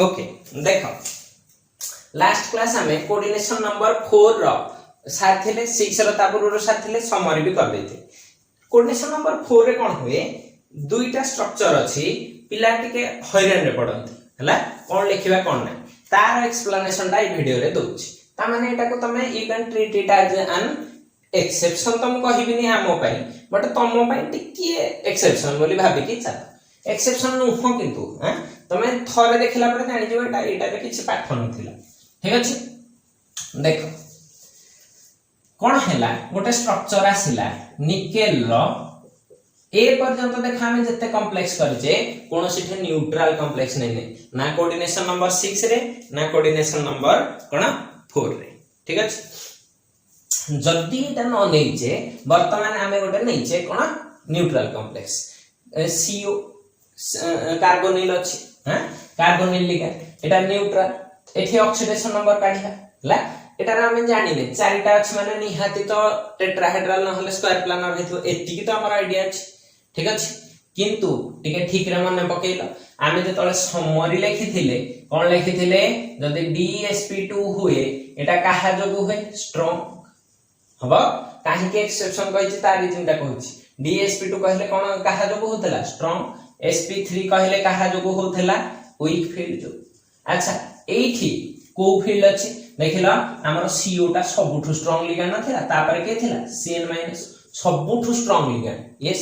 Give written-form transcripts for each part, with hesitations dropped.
Okay देखो last class हमें coordination number 4 रो साथ थिले 6 रो तापुर रो साथ थिले समरी भी कर देते। कोऑर्डिनेशन नंबर 4 रे कोन हुए दुईटा स्ट्रक्चर अछि पिला टिके हैरान रे पडंती हला कोन लिखिबा कोन ना तार एक्सप्लेनेशन टा ई वीडियो रे दोछि ता माने एटा को तमे you can treat it as an exception तुम कहिबिनी हमो पई बट तुम पई टिके एक्सेप्शन बोली भाबी कि चल एक्सेप्शन नु हो किंतु हैं तमे थरे देखिला परे जानि जो एटा रे किछि पाठ नथिला ठीक अछि। देखो कोन हैला गोटे स्ट्रक्चर आसिला निकेल रो ए पर्यंत देखा हमें जत्ते कॉम्प्लेक्स करिजे कोनोसी ठे न्यूट्रल कॉम्प्लेक्स नै ना कोऑर्डिनेशन नंबर 6 रे ना कोऑर्डिनेशन नंबर कोन 4 रे ठीक अछि। जदी एटा न नैचे वर्तमान हमें गोटे नैचे कोन न्यूट्रल कॉम्प्लेक्स CO कार्बोनिल अछि हैं कार्बोनिल लिगेंड एटा न्यूट्रल एठी ऑक्सीडेशन नंबर काढिया ला एटा हम जानि ने चारिटा अछि माने निहाती तो टेट्राहेड्रल न हले स्क्वायर प्लानर हेतु एति की तो हमर आईडिया अछि ठीक अछि। किंतु टिके ठीक रे मन पकेइलो आमे जे तळे समरी लेखिथिले कोन लेखिथिले जदी DsP2 हुए एटा काहा जोगु हुए स्ट्रांग हबो काहे के एक्सेप्शन कहिछि तार रीजन ता कहिछि DsP2 कहले कोन काहा जोगु होतला स्ट्रांग sp3 कहले काहा जोगु होतला वीक फील्ड जो। अच्छा एठी को फील्ड अछि देखिला हमर CO टा सबुठु स्ट्रांग लिगेंड नथिला तापर के थिला Cn- सबुठु स्ट्रांग लिगेंड यस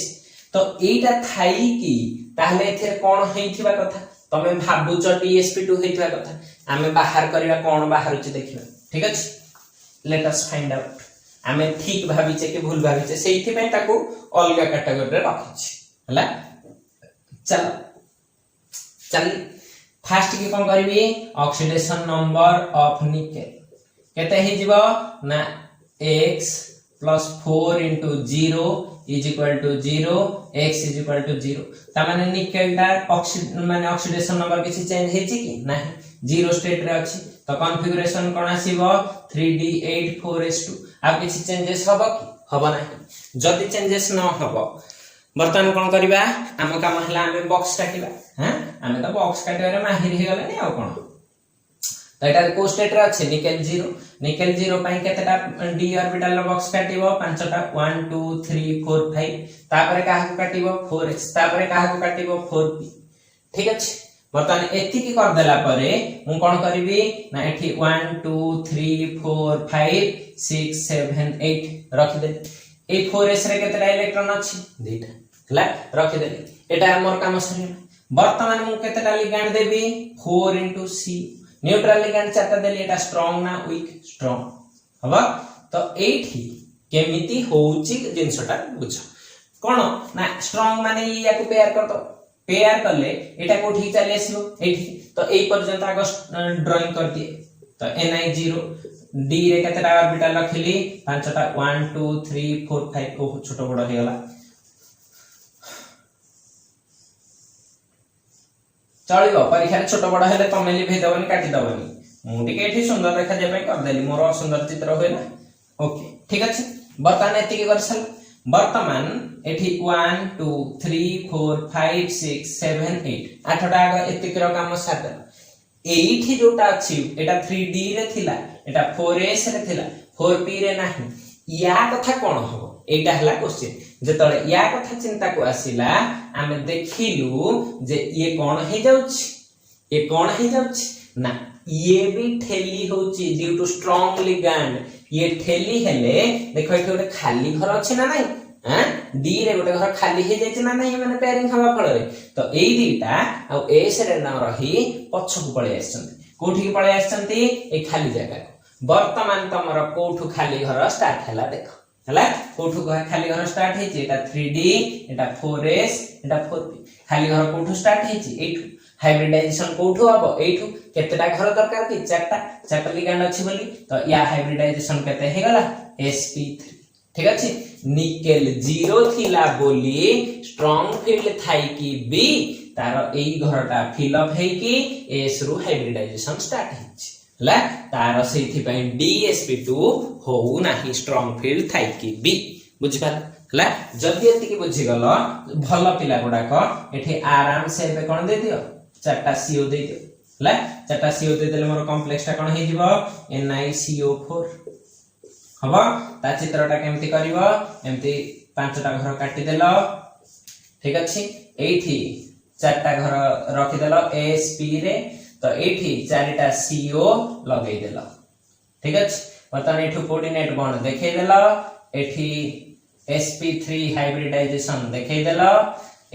तो एटा थाई की ताहले एथे कोन हेइथिबा कथा तमे भाबुच DsP2 हेइथिबा कथा हमें बाहर करिवा कोन बाहर छि देखिबा ठीक अछि। लेट अस फाइंड आउट हमें ठीक भाबिचे कि भूल भाबिचे सेइथि पे ताको अलगा कैटेगरी रे रखिछि हला चल चल फास्ट की कोन करबी ऑक्सीडेशन नंबर ऑफ निकेल केते हे जिवो ना x + 4 * 0 = 0 x = 0 ता माने निकेल ता माने ऑक्सीडेशन नंबर किछि चेंज हेछि कि नाही जीरो स्टेट रे अछि तो कॉन्फ़िगरेशन कोन आसीबो 3d8 4s2 आ किछि चेंजेस हबो कि हबो नाही जदी चेंजेस न हबो बर्तमान कोन करबा हम काम हला हम बॉक्स काटिबा हैं हम तो बॉक्स काटिबा रे माहिर हे गले आ कोन तो एटा को स्टेट रे अछि निकेल 0 पई केतेटा d ऑर्बिटल रो बॉक्स काटिबो पांचटा 1 2 3 4 5 तापरे काहा को काटिबो 4s तापरे काहा को काटिबो 4p ठीक अछि। बर्तमान एति की कर देला परे मु कोन करबी ना एठी 1 2 3 4 5 6 7 8 रख दे ए 4s रे केतेटा इलेक्ट्रॉन अछि दुईटा हला रख दे एटा हमर काम सरी। वर्तमान मु केतेटा लिगेंड देबी 4 * C न्यूट्रल लिगेंड चारटा देली एटा स्ट्रांग ना वीक स्ट्रांग हबा तो एठी केमिति होउची जिंसटा बुझ कोन ना स्ट्रांग माने या को पेयर कर दो पेयर करले एटा कोठी चली आसीबो एठी तो ए पर्यंत आग ड्राइंग कर दिए तो Ni0 d रे केतेटा ऑर्बिटल रखली पांचटा 1 2 3 4 5 ओ छोटो बड़ हे गला चलिबो परीक्षा रे छोटो बड़ हेले तमे लिभे दबनी काटी दबनी मु टिके एठी सुंदर देखा जे पई कर देली मोर सुंदर चित्र होय ना ओके ठीक अछि। वर्तमान एति के करसल वर्तमान एठी 1 2 3 4 5 6 7 8 आठटा एति के काम साथ एठी जोटा अछि एटा 3d रे थिला एटा 4s रे थिला 4p रे नाही या कथा कोन हो एटा हला क्वेश्चन जेतले या कथा चिंता को आसीला आमे देखिलु जे ये कोन हे जाउछि ये कोन हे जाउछि ना ये भी ठेली होउछि ड्यू टू स्ट्रांग लिगेंड ये ठेली हेले देखो एठी गोटे खाली घर अछि ना नाही हैं डी रे गोटे घर खाली हे जाइछि ना नाही माने पेयरिंग हवा फळ रे तो एई दीटा आ एस रे न रही पछकु पळे आछंती कोठी के पळे आछंती ए खाली जगह वर्तमान तमर कोठु खाली घर स्टार्ट हला देखो हला कोठु खाली घर स्टार्ट हेछि एटा 3d एटा 4s एटा 4p खाली घर कोठु स्टार्ट हेछि एठु हाइब्रिडाइजेशन कोठु हबो एठु केतेटा घर दरकार कि चारटा लिगेंड अछि बोली तो या हाइब्रिडाइजेशन केते हे गला sp3 ठीक अछि। निकेल 0 थिला बोली स्ट्रांग फील्ड थाई कि b तार एई घरटा फिल अप हे कि s रु हाइब्रिडाइजेशन स्टार्ट हेछि हला तार सेथि पई DsP2 होउ नाही स्ट्रांग फील्ड थाई कि b बुझि पाल हला जदी एति कि बुझि गलो भलो पिला गुडा को एठी आराम से बे कोन दे दियो चारटा CO दे दियो हला चारटा CO दे देले मोर कॉम्प्लेक्स टा कोन हे जिवो NiCO4 हबो ता चित्रटा केमती करिवो एमती पांचटा घर काटी देलो ठीक अछि एठी चारटा घर रखि देलो sp रे तो एठी चारटा CO लगै देलो ठीक अछि बर्तमान एठु कोऑर्डिनेट बॉन्ड देखै देलो एठी sp3 हाइब्रिडाइजेशन देखै देलो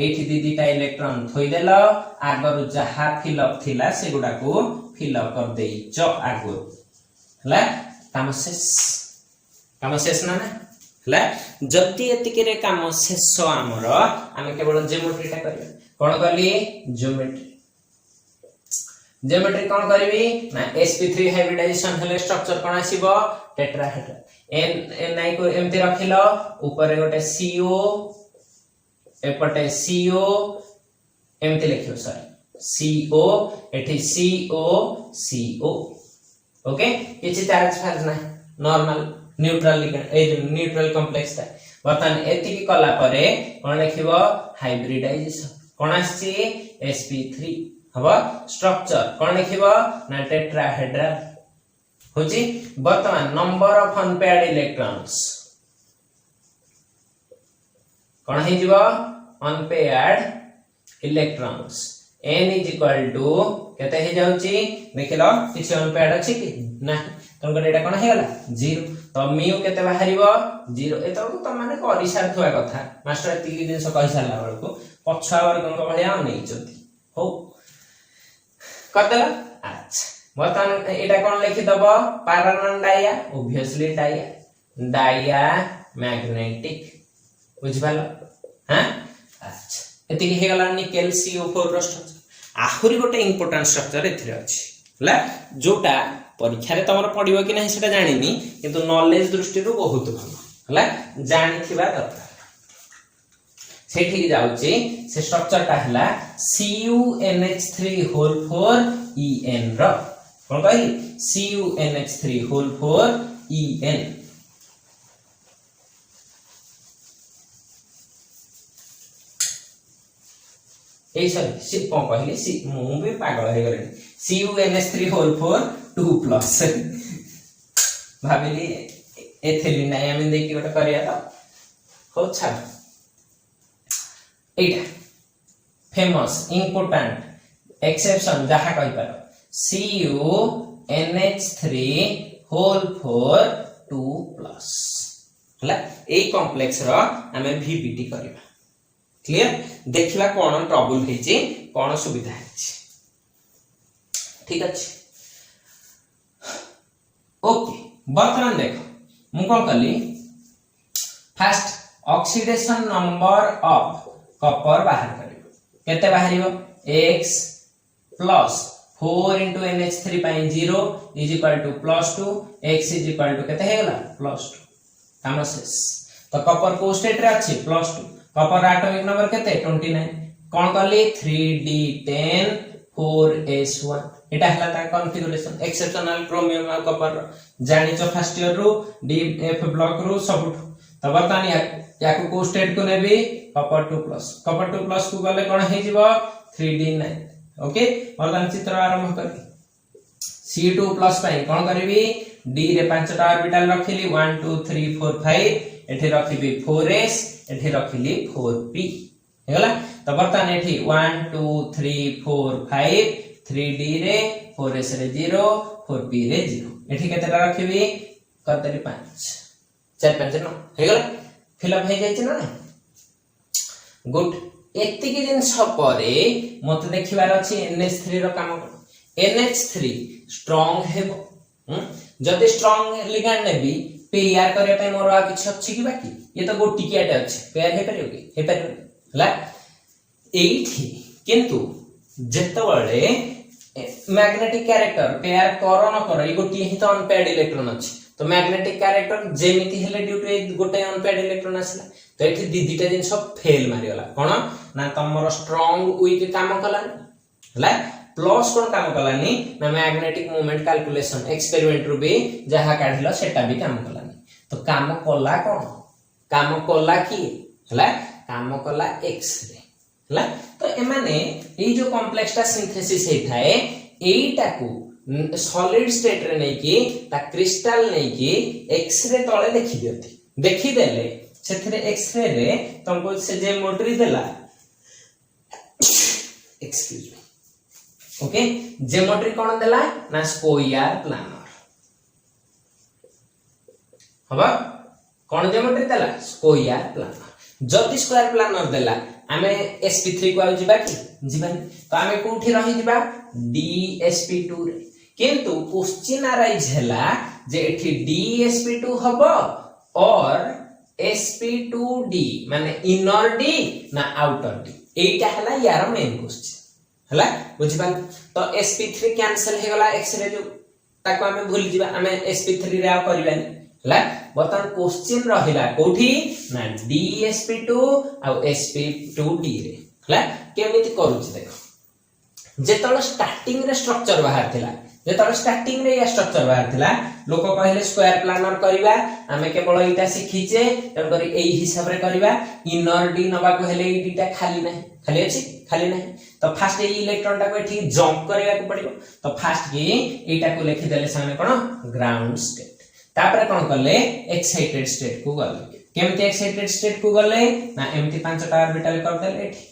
एठी दीदीटा इलेक्ट्रॉन थोई देलो आगर जहा फिलअप थिला से गुडा को फिलअप कर देइचो आगो हला काम शेष ना हला जति एतिके रे काम शेष हमर हम केवल ज्योमेट्रीटा करिया कोन करली ज्योमेट्री कोन करबी ना sp3 हाइब्रिडाइजेशन हेले स्ट्रक्चर कोन आसीबो टेट्राहेड्रल ni को एमती रखिलो ऊपर गोटे CO एपटे CO एमती लिखियो सॉरी CO एठी CO ओके किछि चार्ज फार्ज ना नॉर्मल न्यूट्रल कॉम्प्लेक्स ता बर्तन एतिकी कला परे कोन लिखिबो हाइब्रिडाइजेशन कोन आछि sp3 हबो स्ट्रक्चर कोन लिखिबो ना टेट्राहेड्रल होची वर्तमान नंबर ऑफ अनपेयर्ड इलेक्ट्रॉन्स कोन हे जिवो unpaired electrons n is equal to केते हे जाउची देखिलो किछि अनपेयर्ड अछि कि ना तंकर एटा कोन हे गला 0 तो म्यू केते बाहरिबो 0 एतो तो माने करि सारथुवा कथा मास्टर एतिकी दिन कहि सारला बळको पछा वर्गन भलिया नै चती हो करदेला अच्छा बर्तमान एटा कोन लिखि दबो parallel dia obviously diamagnetic बुझबालो हां अच्छा एतिकी हे गला निकेल CO4 रो स्ट्रक्चर आहुरी गोटे इंपोर्टेंट स्ट्रक्चर एथिरे अछि हला जोटा परीक्षा रे तमर पडिबो कि नाही सेटा जानिनी किंतु नॉलेज दृष्टि रो बहुत भलो हला जानिथिबा दरकार सेठी जाउची से स्ट्रक्चर ता हला CuNH3 होल 4 En रो कोन कहली CuNH3 whole 4 En A sorry C कोन कहली सी मु भी पागल हे गले CuNH3 होल 4 2 प्लस भाबिली एथिलीन आयन देखि गोटे करिया त हो छा एटा फेमस इंपोर्टेंट एक्सेप्शन जहा कहि पारो CuNH3 होल 4 2 प्लस हला ए कॉम्प्लेक्स रो हमें VBT करबा क्लियर देखिबा कोन ट्रबल हेची कोन सुविधा हेची ठीक अछि ओके वर्तमान देखो मु कोन करली first oxidation number of copper बाहर करियो केते बाहरियो x plus 4 into NH3 pi 0 is equal to plus 2 x is equal to केते हेगला plus 2 काम शेष तो कॉपर को स्टेट रे अछि plus 2 कॉपर एटॉमिक नंबर केते 29 कोन करली 3d10 4s1 एटा हला ता कॉन्फ़िगरेशन एक्सेप्शनल क्रोमियम और कॉपर जानि छ फर्स्ट ईयर रो df ब्लॉक रो सब तो बतानी याको को स्टेट को नेबी कॉपर 2 प्लस को गले कोन हे जिवो 3d9 ओके वर्तमान चित्र आरंभ करी C2 प्लस पाई कोन करबी d रे पांचटा ऑर्बिटल रखिली 1 2 3 4 5 एठी रखिबी 4s एठी रखिली 4p हेगला तो वर्तमान एठी 1 2 3 4 5 3d रे 4s रे 0 4p रे 0 एठी केतेटा रखिबी करतरी 5 4 5 न हेगला फिलअप हे जायछि ना गुड एतिकी दिन परे मते देखिबार अछि NH3 रो काम NH3 स्ट्रांग हेबो जदि स्ट्रांग लिगैंड नेबी पेयर करे पे मोर आ किछ अछि कि बाकी ये तो गोटी कियाटे अछि पेयर हे परियो कि हे परियो हला एठी किंतु जेतबळे मैग्नेटिक कैरेक्टर पेयर करो न करो ई गोटी ही तो अनपेयर्ड इलेक्ट्रॉन अछि तो मैग्नेटिक कैरेक्टर जेमिति हेले ड्यू टू गोटे अनपेयर्ड इलेक्ट्रॉन आसला तो एठी दीदीटा दिन सब फेल मारि गला कोन ना तमरो स्ट्रांग वीक काम कलानी हला प्लस कोन काम कलानी ना मैग्नेटिक मोमेंट कैलकुलेशन एक्सपेरिमेंट रु भी जहा काढिलो सेटा भी काम कलानी तो काम कला कोन काम कला की हला काम कला एक्स रे हला तो एमाने ए जो कॉम्प्लेक्स टा सिंथेसिस हे थाए एईटा को सॉलिड स्टेट रे नै कि ता क्रिस्टल नै कि एक्सरे तळे देखि दियति देखि देले सेथरे एक्सरे रे तुमको से जे मोटरी देला एक्सक्यूज मी ओके ज्योमेट्री कोन देला ना स्क्वायर प्लानर हबा कोन ज्योमेट्री देला स्क्वायर प्लानर जति स्क्वायर प्लानर देला आमे sp3 को आ जिबा कि जिबानी तो आमे कोठी रहि जिबा dsp2 रे किंतु क्वेश्चन अराइज हैला जे एठी dsp2 हबो और sp2d माने इनर डी ना आउटर डी एटा हला यार मेन क्वेश्चन हला बुझिबा तो sp3 कैंसिल हे गला x रे जो ताको हमें भूल जिबा हमें sp3 रे आ करबानी हला बतन क्वेश्चन रहिला कोठी ना dsp2 आ sp2d रे हला केमिति करूची देखो जेतळ स्टार्टिंग रे स्ट्रक्चर बाहर थिला जेतळ स्टार्टिंग रे या स्ट्रक्चर बाहर थिला लोक कहले स्क्वायर प्लानर करबा हमें केवल इटा सिखिचे तन करी एई हिसाब रे करबा इनर डी नबा को हेले इटा खाली अछि खाली नहीं तो फास्ट ए इलेक्ट्रॉन टा को एठी जंप करेगा को पड़िबो तो फास्ट के एटा को लिखि देले सामने कोन ग्राउंड स्टेट तापर कोन करले एक्साइटेड स्टेट को गले केमति एक्साइटेड स्टेट को गले ना एमति पांचटा ऑर्बिटल कर देले एठी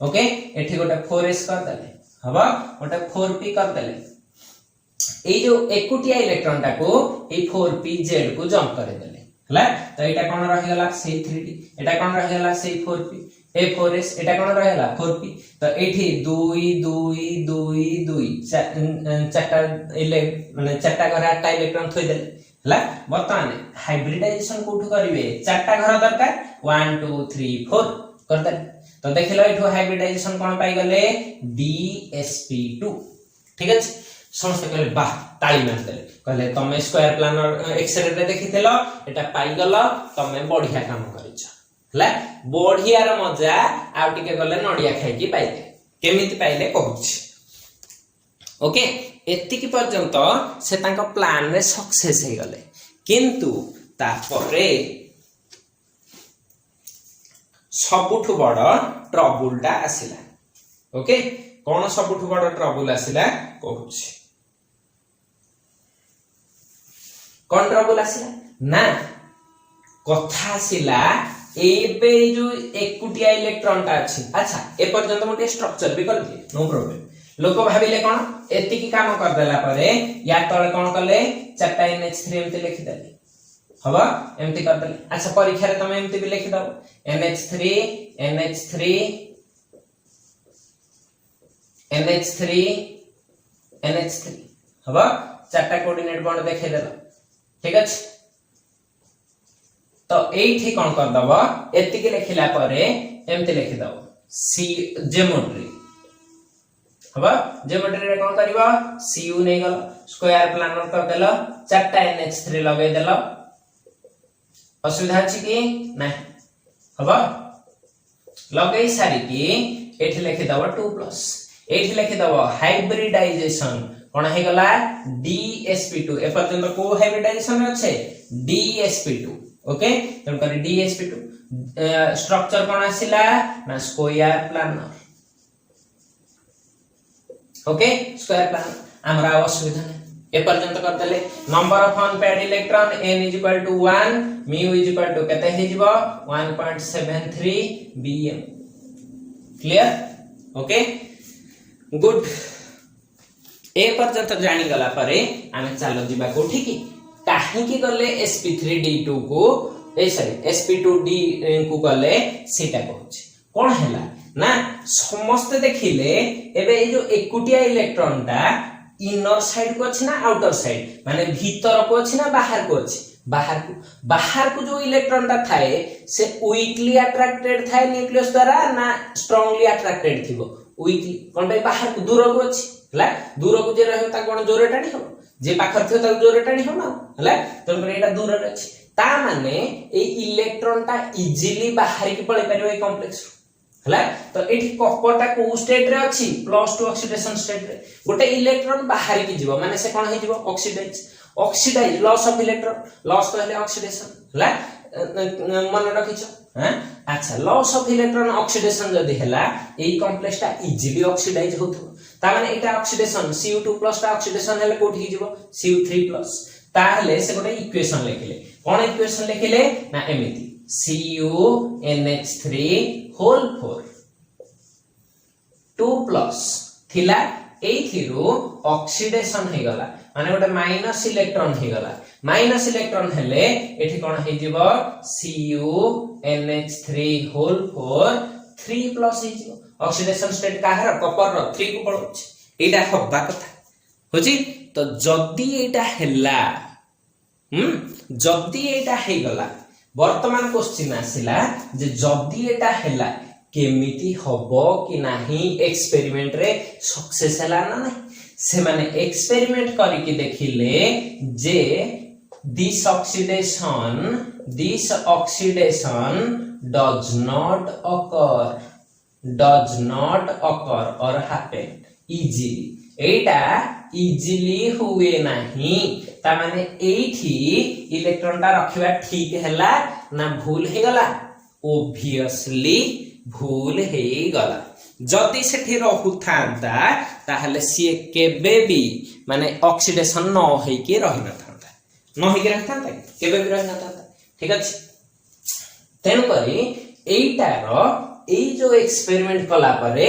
ओके एठी गोटा 4s कर देले हबा गोटा 4p कर देले ए जो एकुटिया इलेक्ट्रॉन टा को ए 4pz को जंप करे देले हला तो एटा कोन रहि गला से 3d एटा कोन रहि गला से 4p ए 4s एटा कोन रहि गला 4p तो एठी 2 2 2 2 चारटा इले माने चारटा घर आठटा इलेक्ट्रॉन थोइ देले हला वर्तमान हाइब्रिडाइजेशन कोठु करिवे चारटा घर दरकार 1 2 3 4 कर दे तो देखिलो एठो हाइब्रिडाइजेशन कोन पाई गले dsp2 ठीक अछि समस्त कहले वाह ताली मार देले कहले तमे स्क्वायर प्लानर एक्सरे रे देखितेलो एटा पाई गलो तमे बढ़िया काम करिछ हला बढ़िया र मजा आ टिके गले नडिया खाइ की पाइले केमिति पाइले कहूछ ओके एतिकी पर्यंत से तांको प्लान रे सक्सेस हे गले किंतु तापरे सबुठु बड़ ट्रबुलटा आसिला ओके कोन सबुठु बड़ ट्रबुल आसिला कहूछ कोन ट्रबुल आसिला ना कथा आसिला एबे जो एकुटिया इलेक्ट्रॉन टा अछि अच्छा ए पर्यंत मोटे स्ट्रक्चर भी कर दिए नो प्रॉब्लम लोक भाबिले कोन एतिकी काम कर देला परे या तळे कोन कले चारटा NH3 एमते लिखि देले हबा एमते कर देले अच्छा परीक्षा रे तमे एमते भी लिखि दो NH3 NH3 NH3 NH3 हबा चारटा कोऑर्डिनेट बॉन्ड देखे देला ठीक अछि तो एठी कोन कर दबो एतिकी लिखिला परे एमते लिखि दो सी ज्योमेट्री हबा ज्योमेट्री रे कोन करबो cu नै गलो स्क्वायर प्लानर कर देलो चारटा NH3 लगे देलो असुविधा अछि कि नै हबा लगे सारी कि एठी लिखि दबो 2+ एठी लिखि दबो हाइब्रिडाइजेशन कोन हे गला dsp2 ए पर्यंत को हाइब्रिडाइजेशन अछि dsp2 ओके तन करी dsp2 स्ट्रक्चर कोन आसिला ना square planar okay square planar हमरा असुविधा नै ए पर्यंत कर देले number of unpaired electron n = 1 mu = कते हे जिवो 1.73 bm क्लियर ओके गुड ए पर्यंत जानि गला परे आमे चालो जिबा कोठी की काहे की गले sp3d2 को ए सॉरी sp2d को गले सेटा कहूछ कोन हैला ना समस्त देखिले एबे ए जो एकुटिया इलेक्ट्रॉन ता इनर साइड को अछि ना आउटर साइड माने भीतर को अछि ना बाहर को अछि बाहर को जो इलेक्ट्रॉन ता थाए से वीकली अट्रैक्टेड थाए न्यूक्लियस द्वारा ना स्ट्रांगली अट्रैक्टेड थिबो वीकली कोन बे बाहर को दूर को अछि हला दूर को जे रहयो ता कोन जोरे टाणी हो जे पाखर थियो ता जोरे टाणी हो ना हला तो एटा दूर रे अछि ता माने ए इलेक्ट्रॉन ता इजीली बाहर की पळे परियो ए कॉम्प्लेक्स हला तो एठी कॉपरटा को स्टेट रे अछि +2 ऑक्सीडेशन स्टेट रे गोटे इलेक्ट्रॉन बाहर की जीवो माने से कोन हे जीवो oxidise loss of electron loss कहले ऑक्सीडेशन हला मन रखिछो हैं अच्छा लॉस ऑफ इलेक्ट्रॉन ऑक्सीडेशन जदी हला एई कॉम्प्लेक्स ता इजीली ऑक्सीडाइज होथो ता माने एटा ऑक्सीडेशन Cu2+ टा ऑक्सीडेशन हेले कोठी जीवो Cu3+ ताहले से गोटे इक्वेशन लिखिले कोन इक्वेशन लिखिले ना एमिति CuNH3 होल 4 2+ थिला एथिरो ऑक्सीडेशन हे गला माने गोटे माइनस इलेक्ट्रॉन हे गला माइनस इलेक्ट्रॉन हेले एठी कोन हे जीवो CuNH3 होल 4 3+ हे जीवो ऑक्सीडेशन स्टेट काहर कॉपर रो 3 को पळोछ एटा हबा कथा होची तो जदी एटा हेला जदी एटा हे गला वर्तमान क्वेश्चन आसिला जे जदी एटा हेला केमिति हबो कि नाही एक्सपेरिमेंट रे सक्सेस हला ना नहीं से माने एक्सपेरिमेंट करी कि देखिले जे this oxidation does not occur or happen easily एटा इजिली हुए नहीं ता माने एठी इलेक्ट्रॉन टा रखिबा ठीक हैला ना भूल हे गला ऑब्वियसली भूल हे गला जदी सेठी रहु थांता ताहले सी केबे भी माने ऑक्सीडेशन न हे के रहि न थांता न हे के रहि थांता केबे भी रहि न थांता ठीक अछि तेन करी एटा रो ए जो एक्सपेरिमेंट कला परे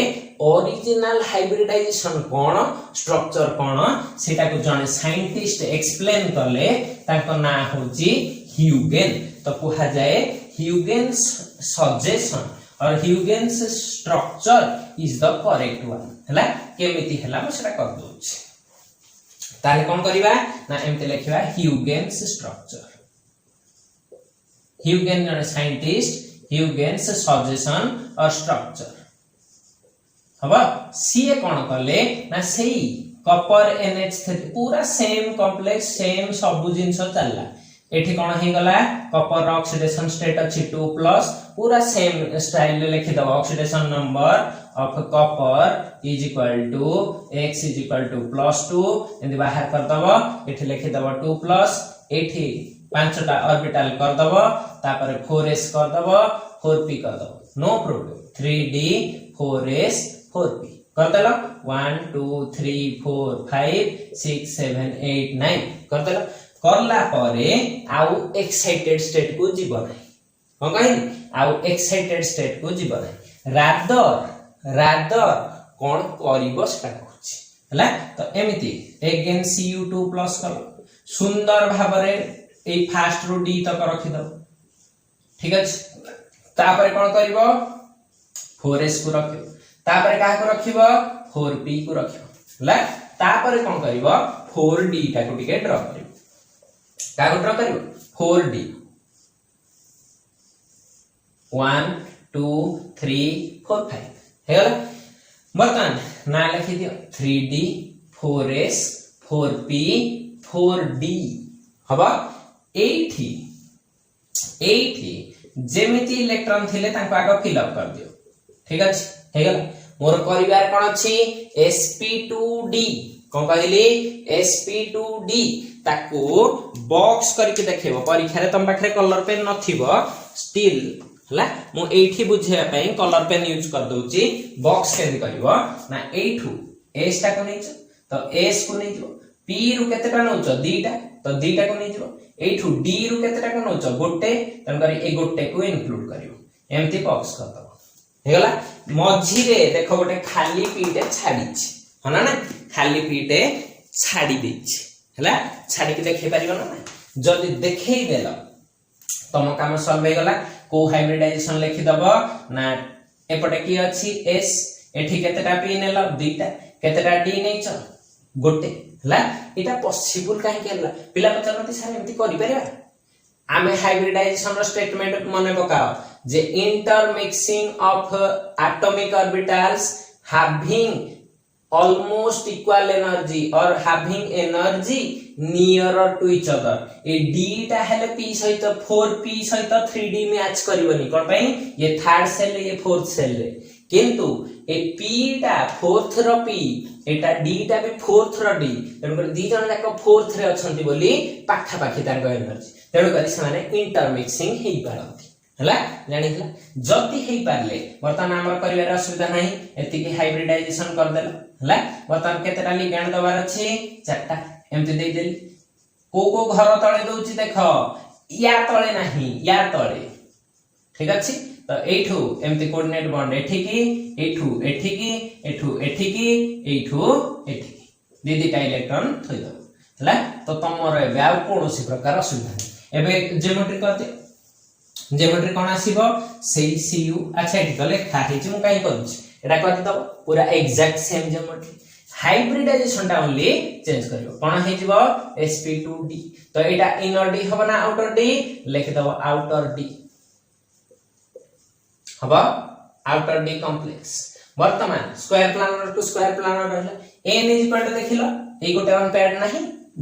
ओरिजिनल हाइब्रिडाइजेशन कोन स्ट्रक्चर कोन सेटा को जने साइंटिस्ट एक्सप्लेन करले ताको ना होची ह्यूगेन तो कहा जाए ह्यूगेन्स सजेशन और Huygens structure is the correct one हला केमिति हला म सेटा कर दोछ ताले कोन करबा ना एमते लिखबा ह्यूगेन्स स्ट्रक्चर ह्यूगेन जने साइंटिस्ट ह्यूगेन्स सजेशन और स्ट्रक्चर हबा सीए कोन करले ना सेही कॉपर NH3 पूरा सेम कॉम्प्लेक्स सेम सब जिंस चलला एठी कोन हे गला कॉपर ऑक्सीडेशन स्टेट अछि 2+ पूरा सेम स्टाइल ले लिखि दबा oxidation number of copper is equal to x is equal to +2 एंदी बाहर कर दबा एठी लिखि दबा 2+ एठी पांचटा ऑर्बिटल कर दबा तापर 4s कर दबा 4p कर दबा no problem 3d 4s 4p कर देला 1 2 3 4 5 6 7 8 9 कर देला करला परे आउ एक्साइटेड स्टेट को जीव नै कोन कहि आउ एक्साइटेड स्टेट को जीव नै रादर कोन करिवो सेटा कहछि हला तो एमिति अगेन Cu2+ कर सुंदर भाबरे ए फास्ट रो डी तक रखि दो ठीक अछि तापर कोन करिवो 4s को रखियो तापर का को रखिबो 4p को रखियो हला तापर कोन करिवो 4d टा को टिके ड्रा करिवो का को ड्रा करिवो 4d 1 2 3 4 5 हेला बर्तन ना लिखि दियो 3d 4s 4p 4d हबा एठी जेमिति इलेक्ट्रॉन थिले ताको आगो फिल अप कर दियो ठीक अछि हे गेला मोर परिवार कोन अछि sp2d कोन कहली sp2d ताको बॉक्स करके देखिबो परीक्षा रे तम पाखरे कलर पेन नथिबो स्टिल हला मु एठी बुझिया पई कलर पेन यूज कर दोची बॉक्स केन करबो ना एठू s टा को नैछ तो s को नै दिबो p रु केतेटा नौच दीटा तो दीटा को नै दिबो एठू d रु केतेटा को नौच गोटे तन करी ए गोटे को इंक्लूड करिवो एमती बॉक्स कर दबो हेगला मझी रे देखो गोटे खाली पीटे छाडीछ हना ना खाली पीटे छाडी देछ हला छाडी के देखे परिबो ना जदी देखै देला तम काम सॉल्व हे गला को हाइब्रिडाइजेशन लिखि दबो ना एपटे की अछि s एठी केतेटा p नेला दुईटा केतेटा d नैछ गोटे हला एटा पॉसिबल काहे केला पिला पचारती सारे एमती करि परिबा आमे हाइब्रिडाइजेशन रो स्टेटमेंट मने पकाओ जे intermixing of atomic orbitals having almost equal energy or having energy nearer to each other A d टा हेले p सहित 4p सहित 3d मैच करबनी कोन पई ये थर्ड सेल ये फोर्थ सेल रे किंतु ए p टा फोर्थ रो p एटा d टा भी फोर्थ रो d तन दी जन जाक फोर्थ रे अछंती बोली पाखा पाखी तार एनर्जी तेणु करी से माने इंटरमिक्सिंग हेई पारंती हला जानि हला जति हेई पारले वर्तमान हमर परिवार असुविधा नाही एति की हाइब्रिडाइजेशन कर देला हला बर्तमान केतेटा लिगैंड दबार अछि चारटा एमति दे देली को घर तळे दउची देख या तळे नाही या तळे ठीक अछि तो एठू एमति कोऑर्डिनेट बॉन्ड एठी की एठू एठी की एठू एठी की एठू एठी की दीदी इलेक्ट्रॉन थई दो हला तो तमर एबे आ कोनोसी प्रकार असुविधा नै एबे ज्योमेट्री करते ज्योमेट्री कोन आसीबो सेई सीयू अच्छा एठी तो लेखा हेची मु काई करूची एटा कर दो पूरा एग्जैक्ट सेम ज्योमेट्री हाइब्रिडाइजेशन टा ओनली चेंज करियो कोन हे जिवो sp2d तो एटा इनर डी हबो ना आउटर डी लिख दो आउटर डी हबो आउटर डी कॉम्प्लेक्स वर्तमान square planar to square planar रहला n इज इक्वल टू देखिलो ए गोटे वन पैड नाही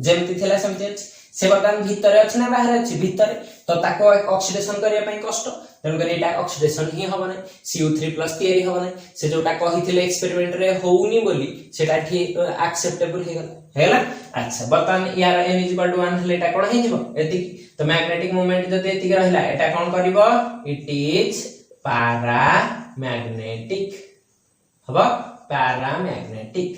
जेमति थिला सेमति अछि से वर्तमान भीतर अछि ना बाहर अछि भीतर तो ताको ऑक्सीडेशन करिया पई कष्ट तन करी एटा ऑक्सीडेशन ही हबो नै CO3+ तयारी हबो नै से जोटा कहिथिले एक्सपेरिमेंट रे होउनी बोली सेटा ठीक एक्सेप्टेबल हेला अच्छा वर्तमान यार n = 1 हले एटा कोन हे जिवो एति तो मैग्नेटिक मोमेंट जदि एति रहला एटा कोन करिवो इट इज पैरामैग्नेटिक हबो पैरामैग्नेटिक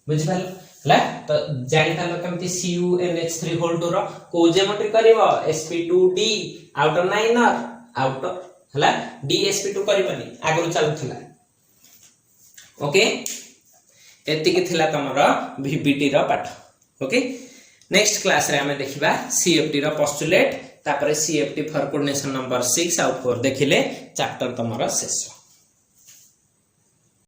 बुझिपाल ला तो जानि तालो केमति CuNH3 रो को ज्योमेट्री करिवो sp2d आउटर नाइनर आउटर हला dsp2 करिवनी आगु चलुथिला ओके एति के थिला तमरो VBT रो पाठ ओके नेक्स्ट क्लास रे हमें देखिबा CFT रो पोस्टुलेट तापरे CFT for coordination number 6 out 4 देखिले चैप्टर तमरो शेष।